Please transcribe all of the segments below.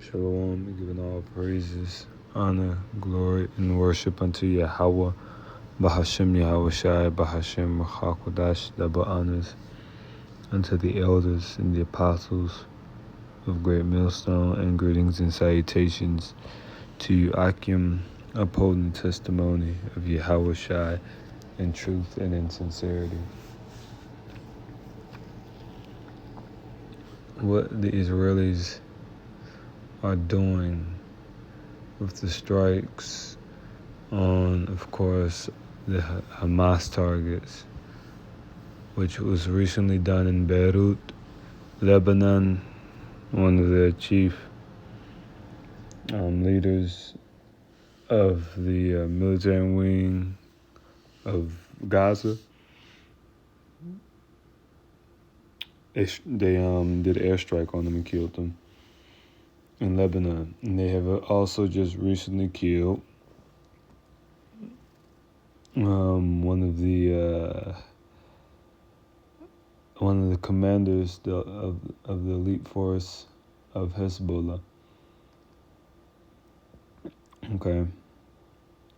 Shalom, giving all praises, honor, glory, and worship unto Yahweh, Bahashem Yahweh Shai, Bahashem Hakodash, double honors unto the elders and the apostles of Great Millstone, and greetings and salutations to you, Akim, upholding testimony of Yahweh Shai in truth and in sincerity. What the Israelis are doing with the strikes on, of course, the Hamas targets, which was recently done in Beirut, Lebanon. One of the chief leaders of the military wing of Gaza, they did an airstrike on them and killed them in Lebanon. And they have also just recently killed one of the commanders of the elite force of Hezbollah. Okay,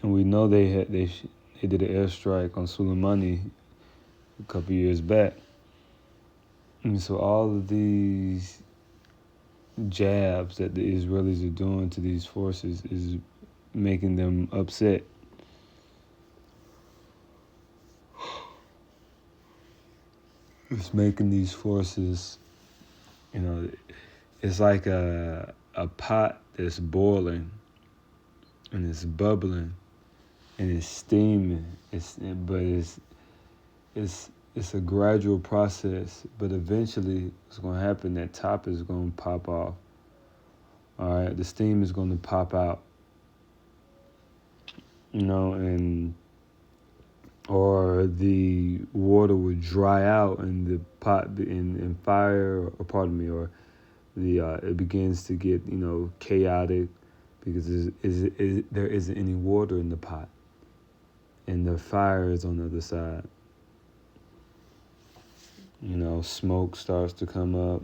and we know they did an airstrike on Soleimani a couple years back, and so all of these jabs that the Israelis are doing to these forces is making them upset. It's making these forces, it's like a pot that's boiling and it's bubbling and it's steaming. It's a gradual process, but eventually it's going to happen. That top is going to pop off. All right, the steam is going to pop out. Or the water would dry out and the pot in fire, or pardon me, or it begins to get chaotic because there isn't any water in the pot, and the fire is on the other side. Smoke starts to come up.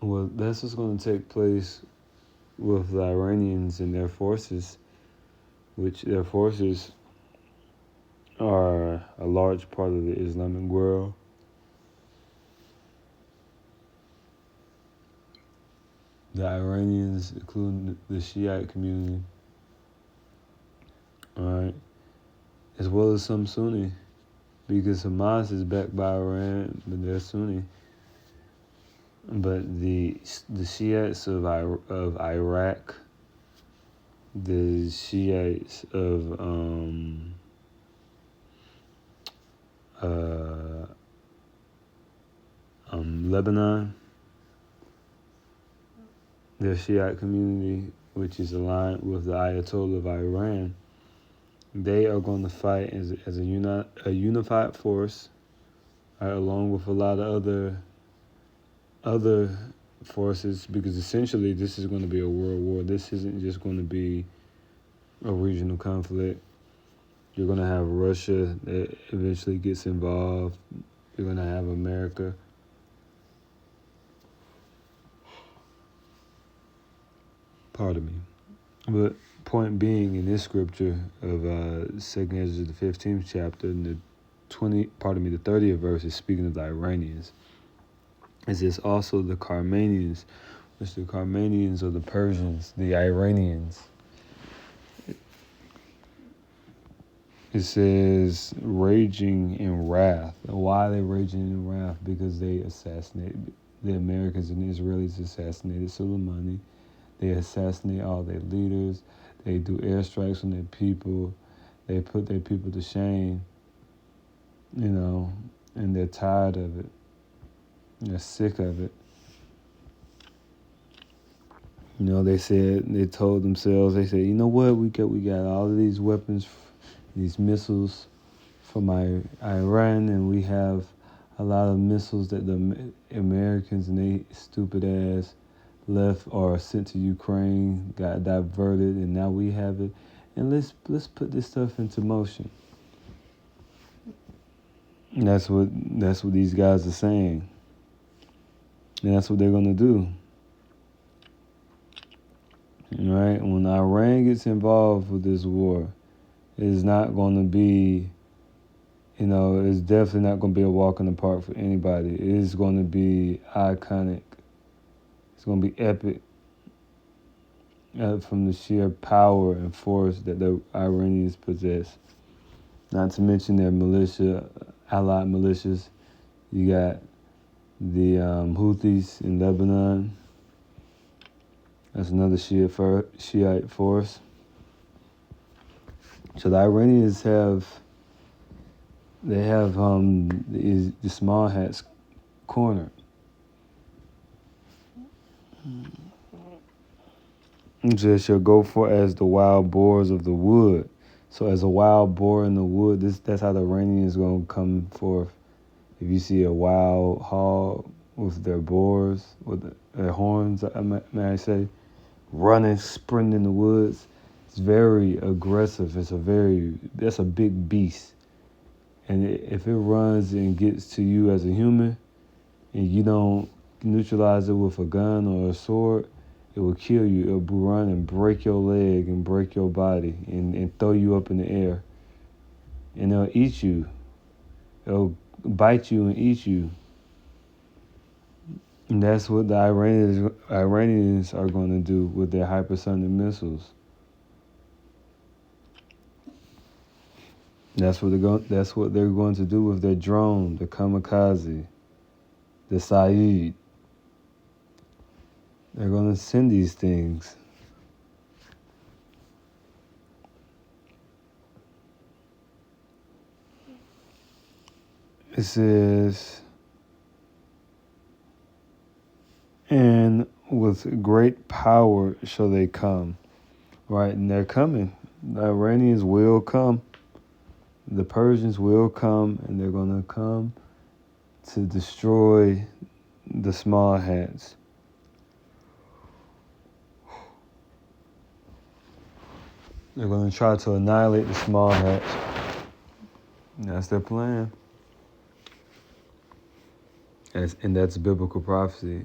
Well, that's what's going to take place with the Iranians and their forces, which their forces are a large part of the Islamic world. The Iranians, including the Shiite community, all right, as well as some Sunni, because Hamas is backed by Iran, but they're Sunni. But the Shiites of Iraq, the Shiites of Lebanon, their Shiite community, which is aligned with the Ayatollah of Iran, they are going to fight as a unified force, right, along with a lot of other forces, because essentially this is going to be a world war. This isn't just going to be a regional conflict. You're going to have Russia that eventually gets involved. You're going to have America. Pardon me. But point being, in this scripture of 2nd Ezra, the 15th chapter, and the 30th verse is speaking of the Iranians. Is this also the Carmanians, which the Carmanians are the Persians, the Iranians. It says raging in wrath. Why are they raging in wrath? Because they assassinated, the Americans and the Israelis assassinated Soleimani. They assassinate all their leaders. They do airstrikes on their people. They put their people to shame, and they're tired of it. They're sick of it. They told themselves, they said, you know what, we got all of these weapons, these missiles from Iran, and we have a lot of missiles that the Americans and they stupid ass left or sent to Ukraine, got diverted, and now we have it. And let's put this stuff into motion. And that's what these guys are saying. And that's what they're gonna do. right? When Iran gets involved with this war, it's not going to be, it's definitely not going to be a walk in the park for anybody. It's going to be iconic. It's going to be epic from the sheer power and force that the Iranians possess. Not to mention their militia, allied militias. You got the Houthis in Lebanon. That's another Shiite force. So the Iranians have the small hats cornered. They shall go for as the wild boars of the wood. So as a wild boar in the wood, that's how the Iranians gonna come forth. If you see a wild hog with their boars, with their horns, may I say, running, sprinting in the woods, it's very aggressive. That's a big beast. And if it runs and gets to you as a human, and you don't neutralize it with a gun or a sword, it will kill you. It'll run and break your leg and break your body and throw you up in the air. And it'll eat you. It'll bite you and eat you. And that's what the Iranians are going to do with their hypersonic missiles. That's what they're going to do with their drone, the kamikaze, the Saeed. They're going to send these things. It says, and with great power shall they come. Right, and they're coming. The Iranians will come. The Persians will come, and they're going to come to destroy the small hats. They're going to try to annihilate the small hats. That's their plan. And that's biblical prophecy.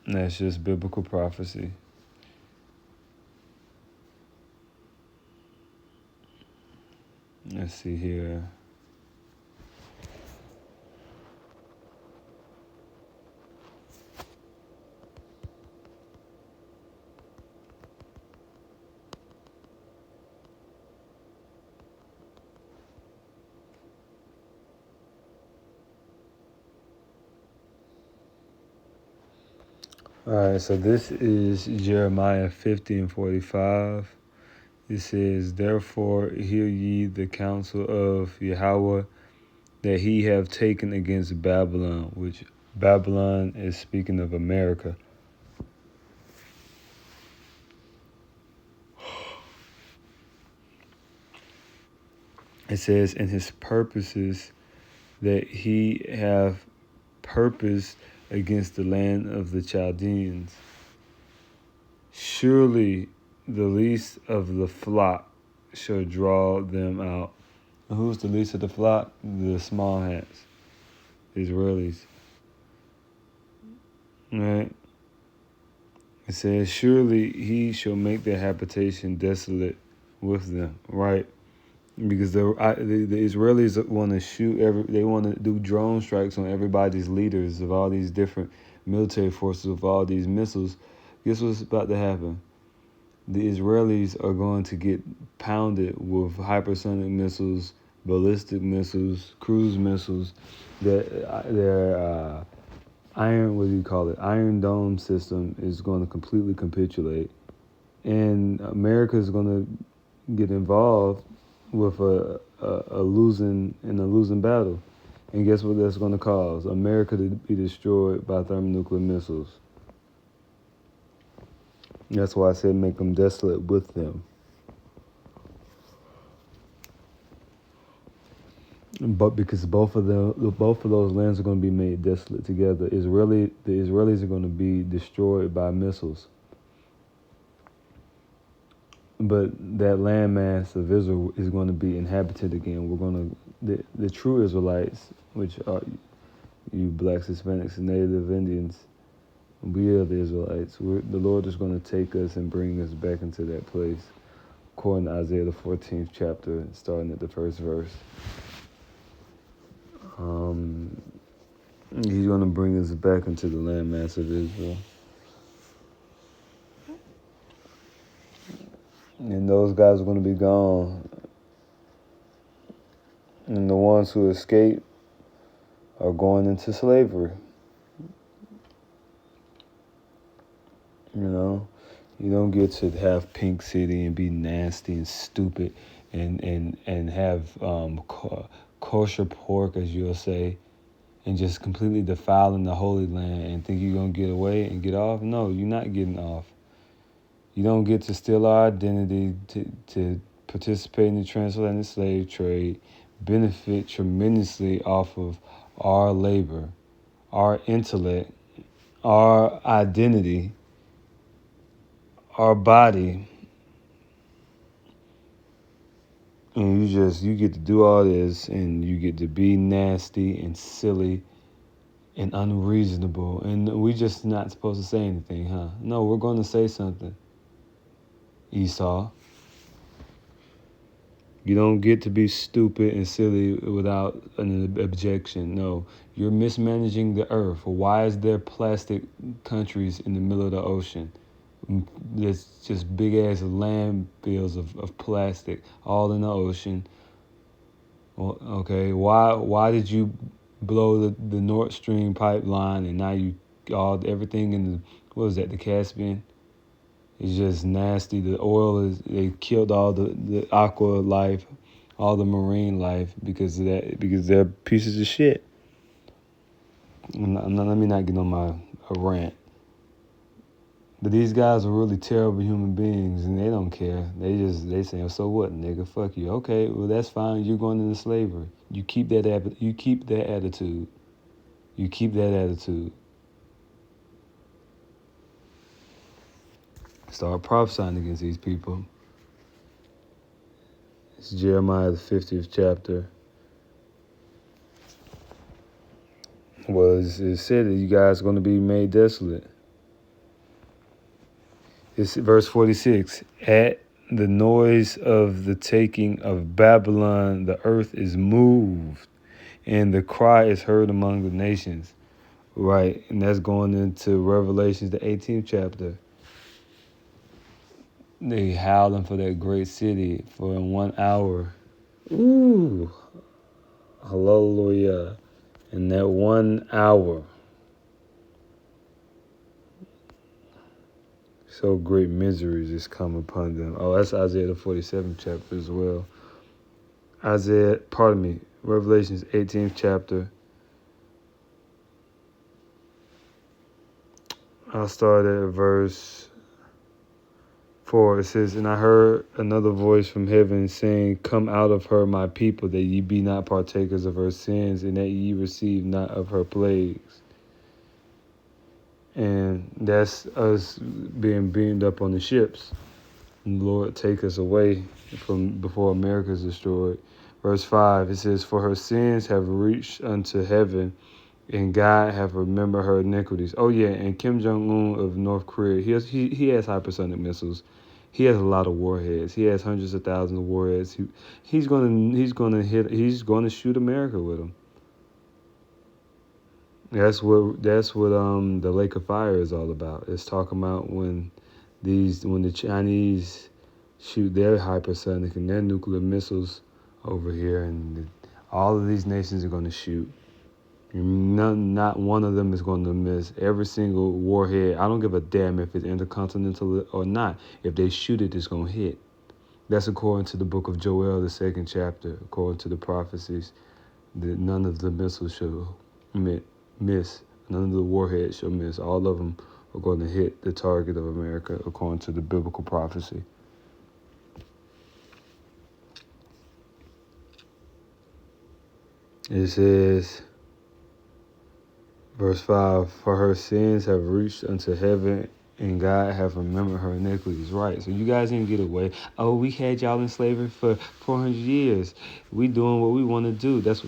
That's just biblical prophecy. Let's see here. All right, so this is Jeremiah 50 and 45. It says, therefore hear ye the counsel of Yahweh that he have taken against Babylon, which Babylon is speaking of America. It says, in his purposes that he have purposed against the land of the Chaldeans. Surely the least of the flock shall draw them out. And who's the least of the flock? The small hats, the Israelis. Right? It says, surely he shall make their habitation desolate with them. Right? Because the Israelis want to shoot they want to do drone strikes on everybody's leaders of all these different military forces with all these missiles. Guess what's about to happen? The Israelis are going to get pounded with hypersonic missiles, ballistic missiles, cruise missiles. Their Iron Dome system is going to completely capitulate, and America is going to get involved with a losing battle. And guess what that's going to cause? America to be destroyed by thermonuclear missiles. That's why I said make them desolate with them. But because both of those lands are going to be made desolate together, the Israelis are going to be destroyed by missiles. But that landmass of Israel is going to be inhabited again. The true Israelites, which are you blacks, Hispanics, and Native Indians, We are the Israelites. The Lord is going to take us and bring us back into that place, according to Isaiah the 14th chapter, starting at the first verse. He's going to bring us back into the landmass of Israel. And those guys are going to be gone. And the ones who escape are going into slavery. You know, you don't get to have Pink City and be nasty and stupid and have kosher pork, as you'll say, and just completely defiling the Holy Land and think you're going to get away and get off. No, you're not getting off. You don't get to steal our identity, to participate in the transatlantic slave trade, benefit tremendously off of our labor, our intellect, our identity, our body. And you get to do all this, and you get to be nasty and silly and unreasonable. And we just not supposed to say anything, huh? No, we're going to say something, Esau. You don't get to be stupid and silly without an objection. No, you're mismanaging the earth. Why is there plastic countries in the middle of the ocean? There's just big ass landfills of plastic all in the ocean. Well, okay, why did you blow the Nord Stream pipeline and now you everything in the, what was that, the Caspian? It's just nasty. The oil they killed all the aqua life, all the marine life because of that, because they're pieces of shit. Let me not get on a rant. But these guys are really terrible human beings, and they don't care. They say, so what, nigga? Fuck you. Okay, well that's fine. You're going into slavery. You keep that attitude. You keep that attitude. Start prophesying against these people. It's Jeremiah the 50th chapter. It said that you guys are going to be made desolate. It's verse 46. At the noise of the taking of Babylon, the earth is moved, and the cry is heard among the nations. Right, and that's going into Revelations, the 18th chapter. They howling for that great city for 1 hour. Ooh, hallelujah. In that 1 hour, so great miseries is come upon them. Oh, that's Isaiah the 47th chapter as well. Revelations 18th chapter. I'll start at verse 4. It says, and I heard another voice from heaven saying, come out of her, my people, that ye be not partakers of her sins, and that ye receive not of her plagues. And that's us being beamed up on the ships. And the Lord take us away from before America is destroyed. Verse 5, it says, for her sins have reached unto heaven, and God have remembered her iniquities. Oh yeah, and Kim Jong-un of North Korea, he has hypersonic missiles. He has a lot of warheads. He has hundreds of thousands of warheads. He's gonna shoot America with them. That's what the Lake of Fire is all about. It's talking about when the Chinese shoot their hypersonic and their nuclear missiles over here, and all of these nations are going to shoot. Not one of them is going to miss. Every single warhead, I don't give a damn if it's intercontinental or not. If they shoot it, it's going to hit. That's according to the book of Joel, the 2nd chapter, according to the prophecies, that none of the missiles shall miss. None of the warheads shall miss. All of them are going to hit the target of America, according to the biblical prophecy. It says, verse 5, for her sins have reached unto heaven, and God have remembered her iniquities. Right. So you guys didn't get away. Oh, we had y'all in slavery for 400 years. We doing what we want to do. That's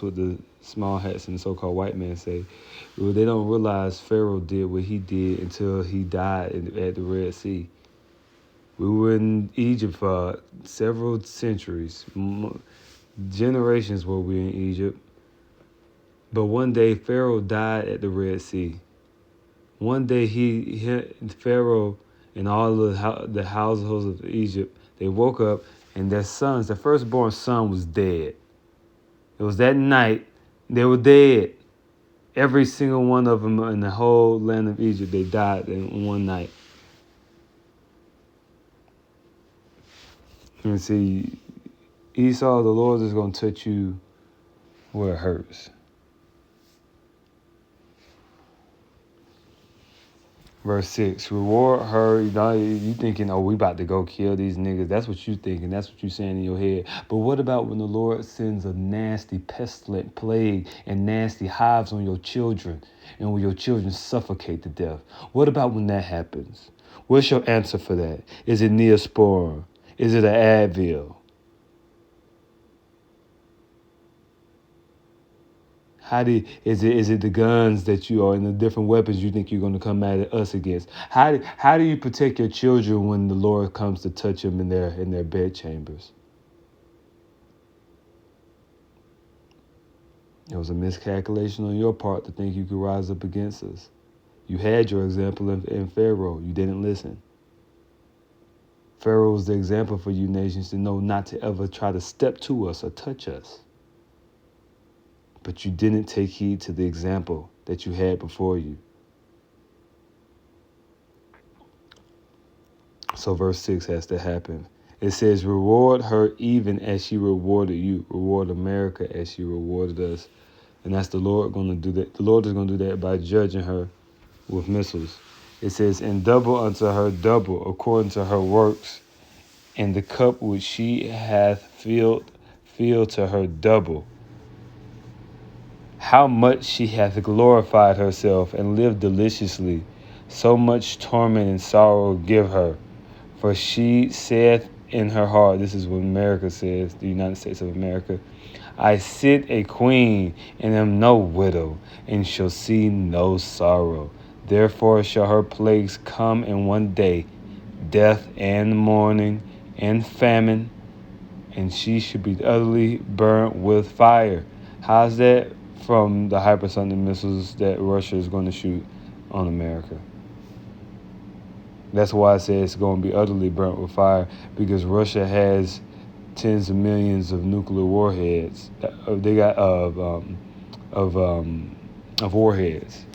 what the small hats and the so-called white man say. Well, they don't realize Pharaoh did what he did until he died at the Red Sea. We were in Egypt for several centuries, generations were we in Egypt. But one day Pharaoh died at the Red Sea. One day Pharaoh and all the households of Egypt, they woke up and their firstborn son was dead. It was that night they were dead. Every single one of them in the whole land of Egypt, they died in one night. And see, Esau, the Lord is going to touch you where it hurts. Verse 6, reward her. You thinking, oh, we about to go kill these niggas. That's what you thinking. That's what you saying in your head. But what about when the Lord sends a nasty pestilent plague and nasty hives on your children, and when your children suffocate to death? What about when that happens? What's your answer for that? Is it Neosporin? Is it an Advil? Is it the guns that you are and the different weapons you think you're going to come at us against? How do you protect your children when the Lord comes to touch them in their bed chambers? It was a miscalculation on your part to think you could rise up against us. You had your example in Pharaoh. You didn't listen. Pharaoh was the example for you nations to know not to ever try to step to us or touch us. But you didn't take heed to the example that you had before you. So verse 6 has to happen. It says, reward her even as she rewarded you. Reward America as she rewarded us. And that's the Lord going to do that. The Lord is going to do that by judging her with missiles. It says, and double unto her double according to her works. And the cup which she hath filled to her double. How much she hath glorified herself and lived deliciously. So much torment and sorrow give her. For she saith in her heart, this is what America says, the United States of America, I sit a queen and am no widow, and shall see no sorrow. Therefore shall her plagues come in one day, death and mourning and famine, and she should be utterly burnt with fire. How's that from the hypersonic missiles that Russia is going to shoot on America? That's why I say it's going to be utterly burnt with fire, because Russia has tens of millions of nuclear warheads. They got of warheads.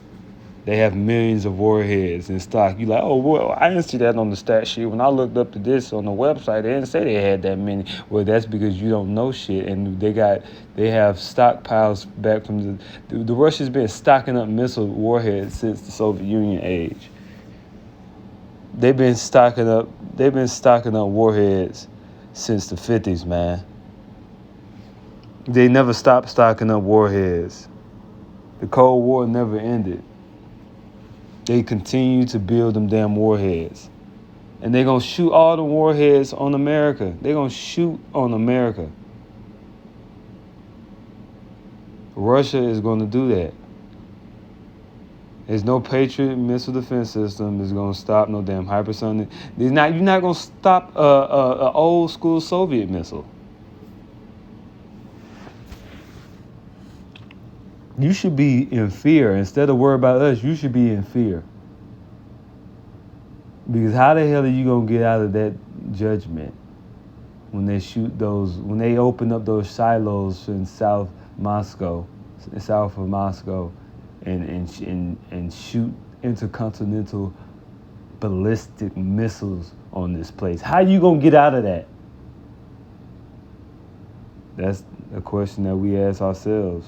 They have millions of warheads in stock. You like, oh, well, I didn't see that on the stat sheet. When I looked up to this on the website, they didn't say they had that many. Well, that's because you don't know shit. And they have stockpiles back from the Russians been stocking up missile warheads since the Soviet Union age. They've been stocking up warheads since the 50s, man. They never stopped stocking up warheads. The Cold War never ended. They continue to build them damn warheads. And they're going to shoot all the warheads on America. They're going to shoot on America. Russia is going to do that. There's no Patriot missile defense system that's going to stop no damn hypersonic. You're not going to stop a old school Soviet missile. You should be in fear. Instead of worry about us, you should be in fear. Because how the hell are you going to get out of that judgment when they open up those silos in south of Moscow, and shoot intercontinental ballistic missiles on this place? How you going to get out of that? That's a question that we ask ourselves.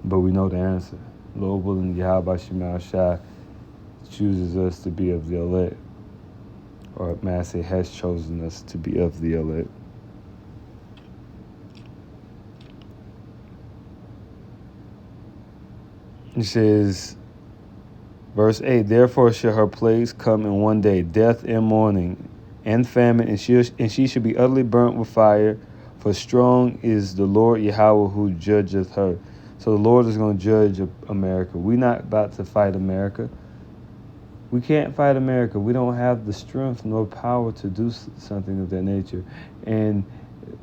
But we know the answer. Lord willing, Yahweh Shema Shai chooses us to be of the elect. Or Master has chosen us to be of the elect. It says, Verse 8, therefore shall her plagues come in one day, death and mourning and famine, and she shall be utterly burnt with fire, for strong is the Lord Yahweh who judgeth her. So the Lord is going to judge America. We're not about to fight America. We can't fight America. We don't have the strength nor power to do something of that nature. And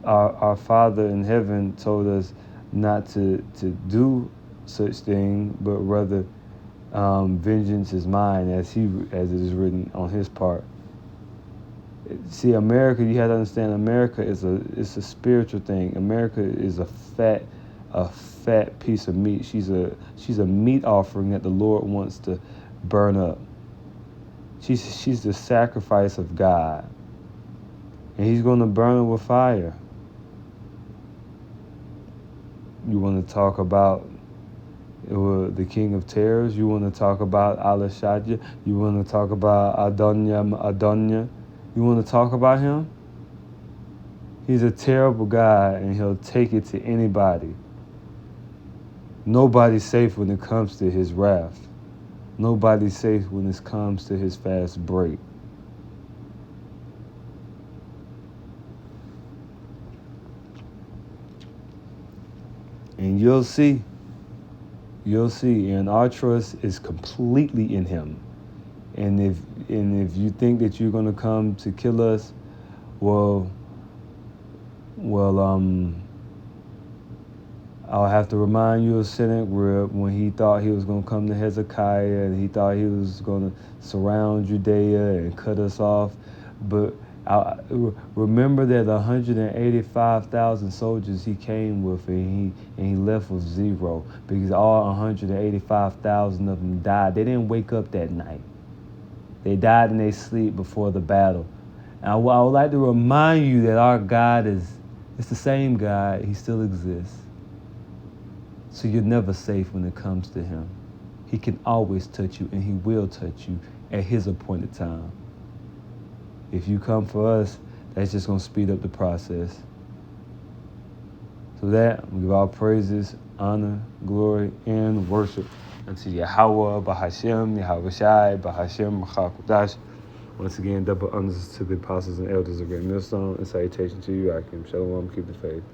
our Father in heaven told us not to do such thing, but rather vengeance is mine, as it is written on his part. See, America, you have to understand, America it's a spiritual thing. America is a fat piece of meat. She's a meat offering that the Lord wants to burn up. She's the sacrifice of God, and He's going to burn her with fire. You want to talk about the king of terrors? You want to talk about Alashadja? You want to talk about Adonia? You want to talk about him? He's a terrible guy, and he'll take it to anybody. Nobody's safe when it comes to his wrath. Nobody's safe when it comes to his fast break. And you'll see, and our trust is completely in him. And if you think that you're going to come to kill us, well, I'll have to remind you of Sennacherib when he thought he was going to come to Hezekiah, and he thought he was going to surround Judea and cut us off. But remember that 185,000 soldiers he came with, and he left with zero, because all 185,000 of them died. They didn't wake up that night. They died in their sleep before the battle. And I would like to remind you that our God it's the same God. He still exists. So you're never safe when it comes to him. He can always touch you, and he will touch you at his appointed time. If you come for us, that's just going to speed up the process. So that, we give all praises, honor, glory, and worship unto Yahweh, Bahashem, Yahweh Shai, Bahashem, Machakudash. Once again, double honors to the apostles and elders of Great Millstone, and salutation to you, Akim. Shalom, keep the faith.